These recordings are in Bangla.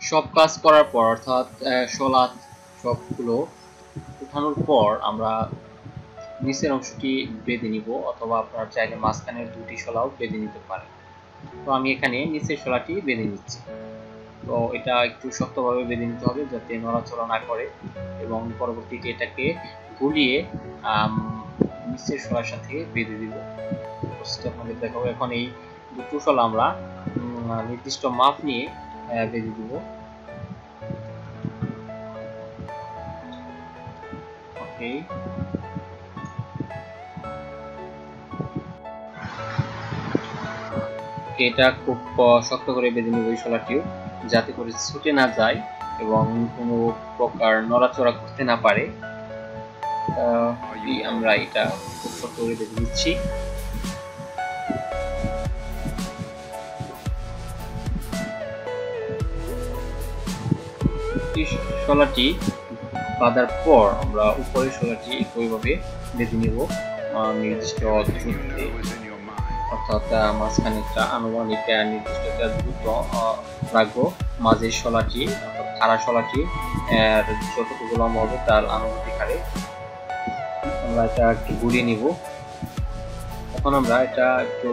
সব কাজ করার পর অর্থাৎ শলা সবগুলো উঠানোর পর আমরা নিচের অংশটি বেঁধে নিব, অথবা আপনার চাইলে মাঝখানের দুটি শলাও বেঁধে নিতে পারেন। তো আমি এখানে নিচের শলাটি বেঁধে নিচ্ছি। তো এটা একটু শক্তভাবে বেঁধে নিতে হবে যাতে নড়াচড়া না করে, এবং পরবর্তীতে এটাকে গুলিয়ে নিচের শলার সাথে বেঁধে দিব। আপনাদের দেখাবো। এখন এই দুটো শলা আমরা নির্দিষ্ট মাপ নিয়ে বেঁধে দিব। ওকে, এটা খুব শক্ত করে বেঁধে নিব এই শলাটিও, যাতে করে ছুটে না যায় এবং কোনো প্রকার নড়াচড়া করতে না পারে। আমরা এটা খুব শক্ত করে বেঁধে দিচ্ছি। শলাটি বাঁধার পর আমরা উপরের শলাটি একইভাবে বেঁধে নিব নির্দিষ্ট দূরত্বে, অর্থাৎ মাঝখানে একটা আনুমানিক নির্দিষ্ট একটা দূরত্ব রাখবো। মাঝের শলাটি অর্থাৎ খাড়া শলাটি যতটুকু লম্বা হবে তার আনুমানিক হারে আমরা এটা একটু ঘুরিয়ে নিব। এখন আমরা এটা একটু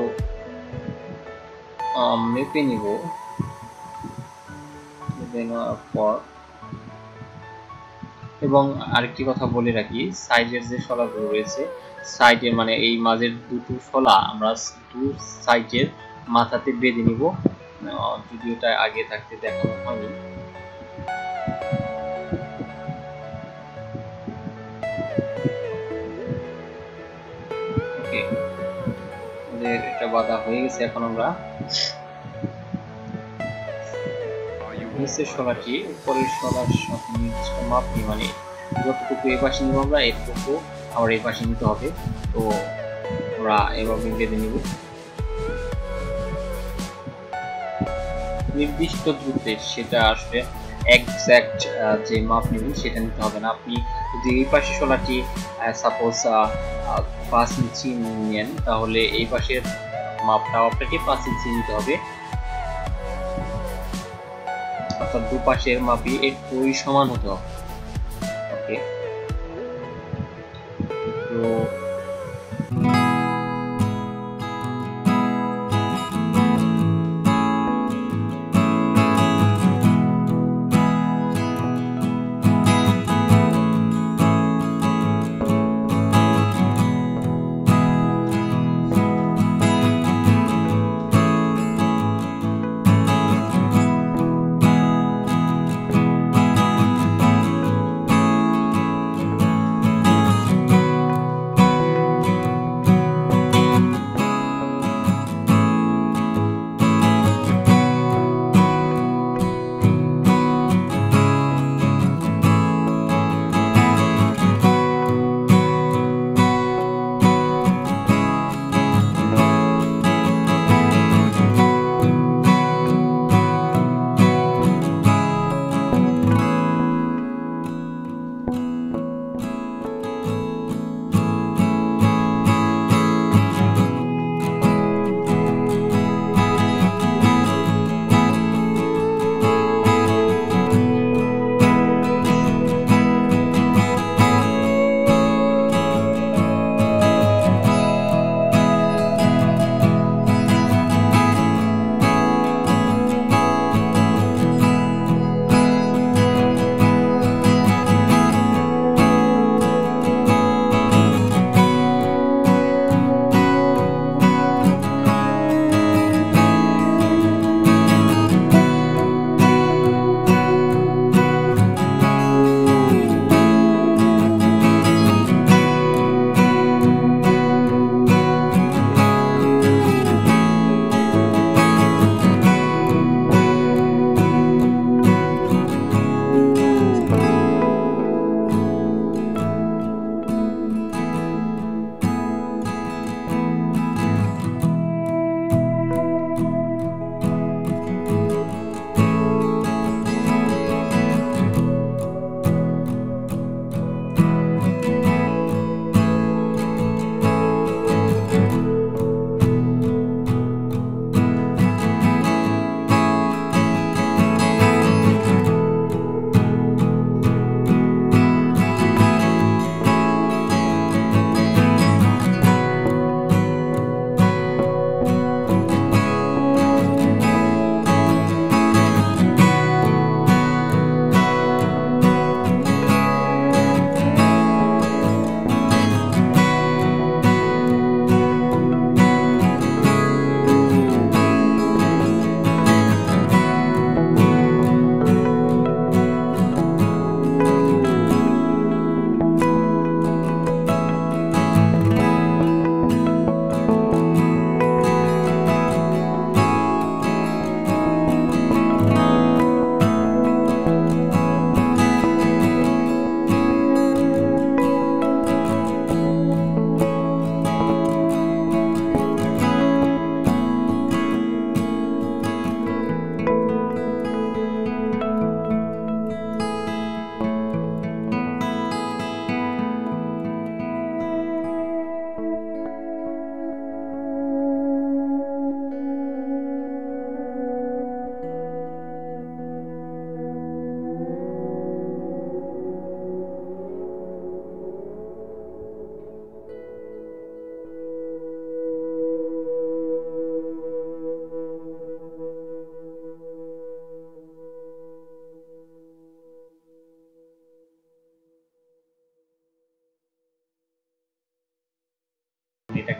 মেপে নিব। পর এবং আরেকটি কথা বলে রাখি, সাইডের যে শলাগুলো রয়েছে, সাইডের মানে এই মাঝের দুটো শলা আমরা দু সাইডের মাথাতে বেঁধে নিব। যদিও এটা আগে থাকতে দেখানো হয়নি। ওকে, এটা বাঁধা হয়ে গেছে। এখন আমরা নিচের শলাটি উপরের শলার সাথে নির্দিষ্ট মাপ নিই, মানে যতটুকু এই পাশে নিব আমরা এতটুকু আবার এই পাশে নিতে হবে। তো আমরা এভাবে বেঁধে নিব নির্দিষ্ট দূরত্বে। সেটা আসলে এক্সাক্ট যে মাপ নেবেন সেটা নিতে হবে না। আপনি যদি এই পাশে শলাটি সাপোজ 5 ইঞ্চি নেন, তাহলে এই পাশের মাপটাও আপনাকে 5 ইঞ্চি নিতে হবে, অর্থাৎ দুপাশের মাপই একই সমান হতে হবে। ওকে, তো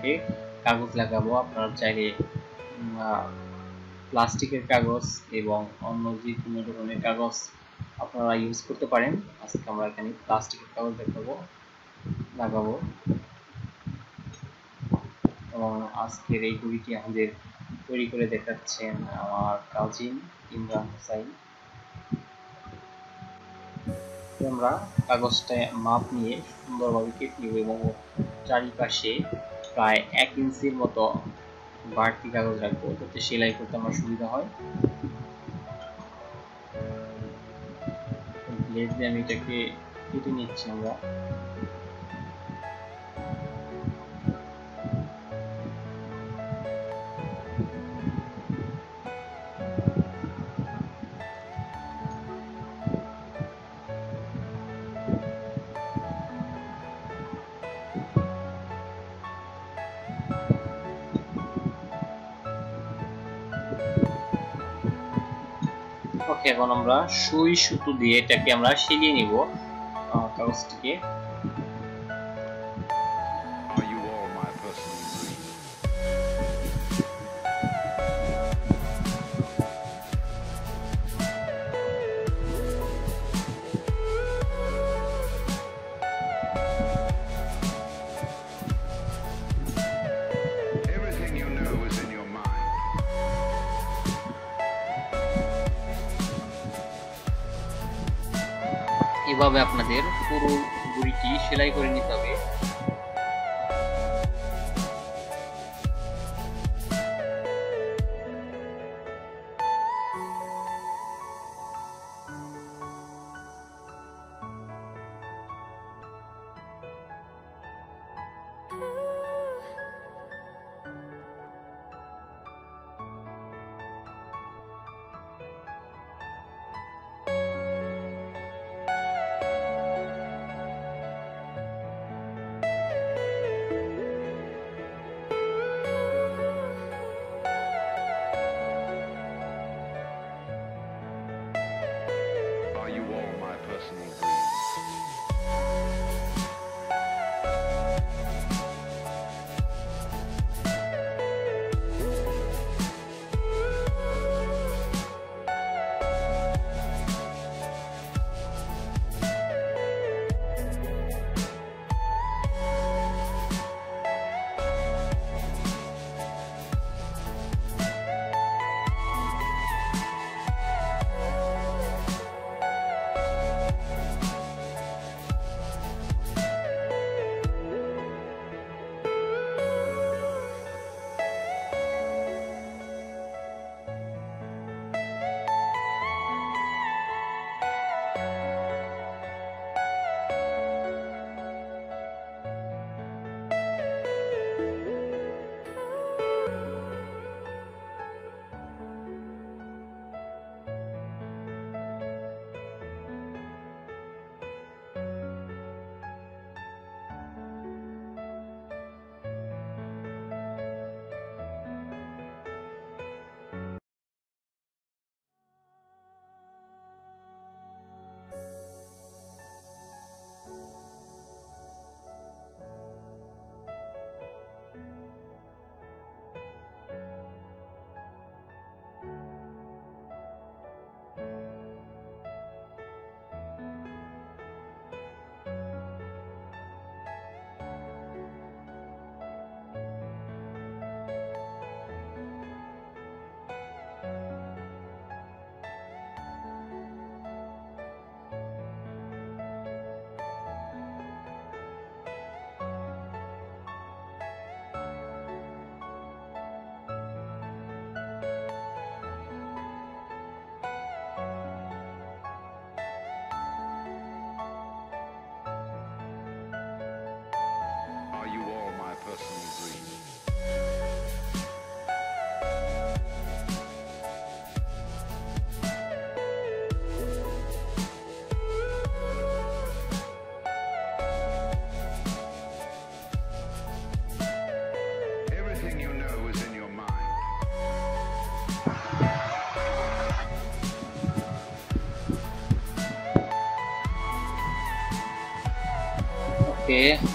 এটাকে কাগজ লাগাবো। আপনারা চাইলে প্লাস্টিকের কাগজ এবং অন্য যে কোনো ধরনের কাগজ আপনারা ইউজ করতে পারেন। আজকে আমরা এখানে প্লাস্টিকের কাগজ লাগাবো এবং আজকের এই ঘুড়িটি আমাদের তৈরি করে দেখাচ্ছেন আমার কাজিন ইমরান হোসাইন। আমরা কাগজটা মাপ নিয়ে সুন্দরভাবে কেটে নেব এবং চারিপাশে প্রায় 1 ইঞ্চির মতো বাড়তি কাগজ রাখবো যাতে সেলাই করতে আমার সুবিধা হয়। ব্লেড দিয়ে আমি এটাকে কেটে নিচ্ছি আমরা। ওকে, এখন আমরা সুই সুতো দিয়ে এটাকে আমরা সেলিয়ে নিব কাগজটিকে। এভাবে আপনাদের পুরো ঘুড়িটি সেলাই করে নিতে হবে।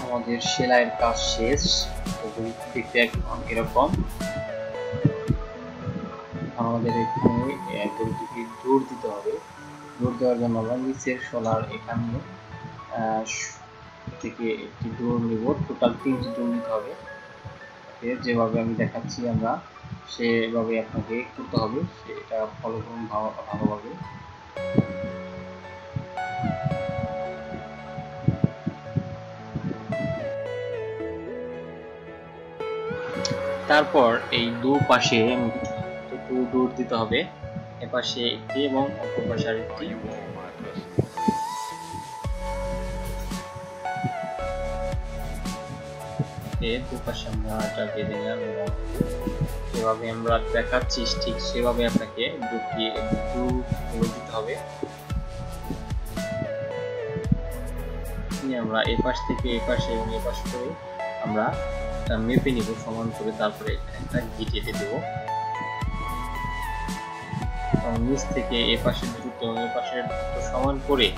আমাদের সেলাইয়ের কাজ শেষ। দেখতে একদম এরকম। আমাদের এখানে গরুটিকে দৌড় দিতে হবে। দৌড় দেওয়ার জন্য আমরা নিচের শোলার এখানে থেকে একটি দৌড় নিব। টোটাল 3টি দৌড় নিতে হবে। যেভাবে আমি দেখাচ্ছি আমরা সেভাবে আপনাকে করতে হবে, সেটা ফলো করুন ভালোভাবে। তারপর এই দুপাশে দৌড় দিতে হবে, এপাশে একটি এবং অপর পাশে আরেকটি। দুপাশে আমরা এটা বেঁধে নিলাম এবং যেভাবে আমরা দেখাচ্ছি ঠিক সেভাবে আপনাকে দৌড় দিতে হবে। আমরা এই পাশ থেকে এই পাশে এবং এই পাশ করে আমরা মেপে নিব সমান করে, তারপরে একটা গিট এঁটে দেব। নিচ থেকে এ পাশের দুটো এ পাশের দুটো সমান করে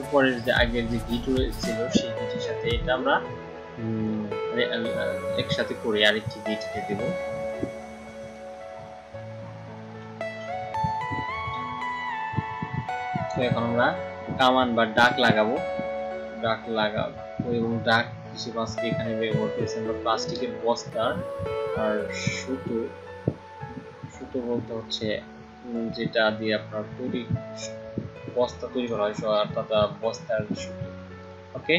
উপরের যে আগের যে গিট ছিল সেই গিটের সাথে এটা আমরা একসাথে করে আরেকটি গিট এঁটে দেব। তো এখন আমরা কামান বা ডাক লাগাবো এবং ডাক হিসেবে আজকে এখানে ব্যবহার করেছি আমরা প্লাস্টিকের বস্তা আর সুতো বলতে হচ্ছে যেটা দিয়ে আপনার বস্তা তৈরি করা হয়, অর্থাৎ বস্তার সুতো। ওকে,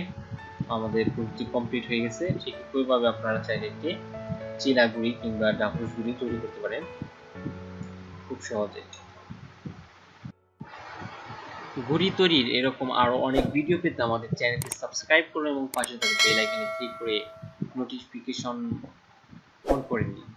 আমাদের প্রুফটি কমপ্লিট হয়ে গেছে। ঠিক একইভাবে আপনারা চাইলে একটি চিলা গুড়ি কিংবা ডাকুস গুড়ি তৈরি করতে পারেন খুব সহজে। ঘুড়ি তৈরির এরকম আরো অনেক ভিডিও পেতে আমাদের চ্যানেলটি সাবস্ক্রাইব করুন এবং পাশে থাকা বেল আইকনে ক্লিক করে নোটিফিকেশন অন করে নিন।